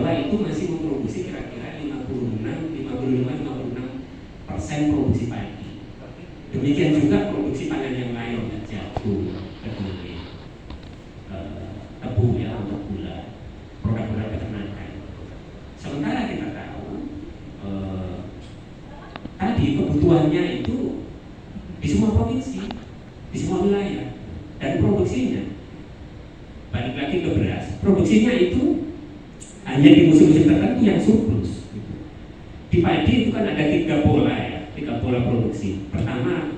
Jawa itu masih memproduksi kira-kira 55-56% produksi padi. Demikian juga produksi pangan yang lain, jagung, kedelai, tebu ya untuk gula, produk-produk peternakan. Sementara kita tahu tadi kebutuhannya itu di semua provinsi, di semua wilayah, dan produksinya balik lagi ke beras, produksinya itu hanya di musim-musim tertentu yang surplus. Di padi itu kan ada tiga pola produksi. Pertama,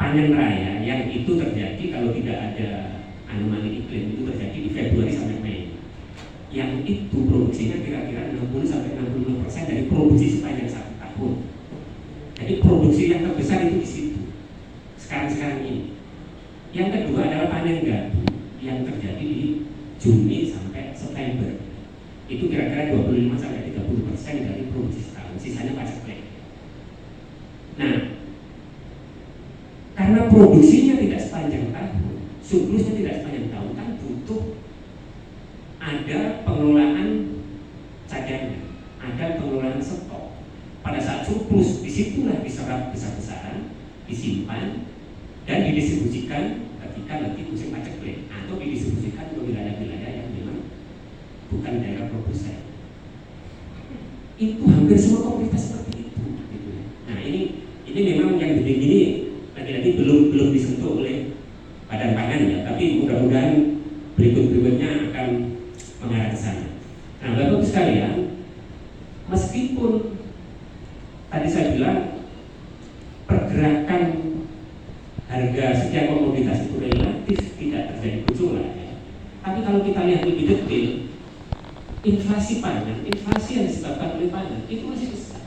panen raya yang itu terjadi kalau tidak ada anomali iklim, itu terjadi di Februari sampai Mei. Yang itu produksinya kira-kira 60-65% dari produksi sepanjang satu tahun. Jadi produksi yang terbesar itu di situ. Sekarang ini. Yang kedua adalah panen gadu yang terjadi di Juni sampai September. Itu kira-kira 25-30% dari produksi setahun. Sisanya paceklik. Nah, karena produksinya tidak sepanjang tahun, surplusnya tidak sepanjang tahun, kan butuh ada pengelolaan cadangan, ada pengelolaan stok. Pada saat surplus, disitulah diserap besar-besaran, disimpan, dan didistribusikan ketika nanti musim paceklik, atau didistribusikan ke wilayah-wilayah yang memang bukan daerah produsen. Itu hampir semua komoditas seperti itu. Gitu. Nah ini memang yang begini lagi-lagi belum disentuh oleh Badan Pangan ya, tapi mudah-mudahan berikutnya akan mengarah ke sana. Nah, Bapak-Ibu sekalian, meskipun tadi saya bilang pergerakan harga setiap komoditas itu relatif tidak terjadi gejolak ya. Tapi kalau kita lihat lebih detail, inflasi pangan, inflasi yang disebabkan oleh pangan itu masih besar,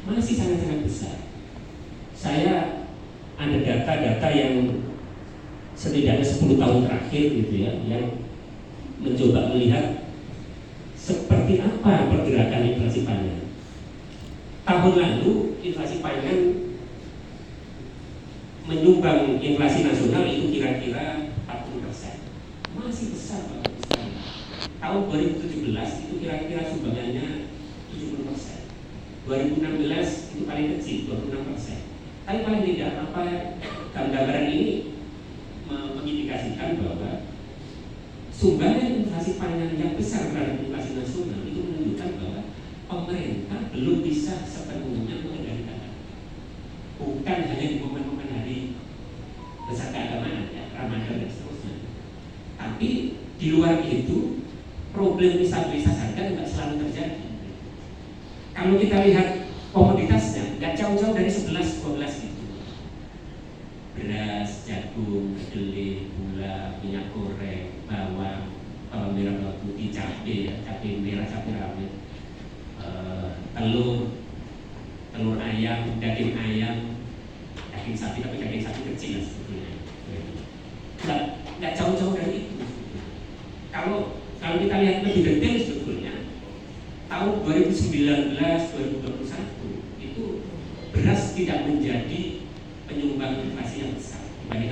masih sangat-sangat besar. Saya ada data-data yang setidaknya 10 tahun terakhir gitu ya, yang mencoba melihat seperti apa pergerakan inflasi pangan. Tahun lalu inflasi pangan menyumbang inflasi nasional itu kira-kira 40%. Masih besar Bapak sekalian. Tahun 2017 itu kira-kira sumbangannya 70%. 2016 itu paling kecil 26%. Tapi paling tidak apa gambaran ini mengindikasikan bahwa sumbangan inflasi pangan yang besar terhadap inflasi nasional itu menunjukkan bahwa pemerintah belum bisa sepenuhnya mengendalikan. Bukan hanya di momen-momen hari besar keagamaan ya, Ramadan dan seterusnya. Tapi di luar itu problem stabilitas harga tidak selalu terjadi. Kalau kita lihat komoditasnya nggak jauh-jauh dari 11-12 itu. Beras, jagung, kedelai, gula, minyak goreng, bawang, bawang merah, bawang putih, cabai, cabai merah, cabai rawit, telur ayam, daging ayam, daging sapi, tapi daging sapi kecil sebetulnya. Nggak jauh-jauh dari itu. Kalau kita lihat lebih detail sebetulnya, tahun 2019-2021 itu beras tidak menjadi penyumbang inflasi yang besar dibandingkan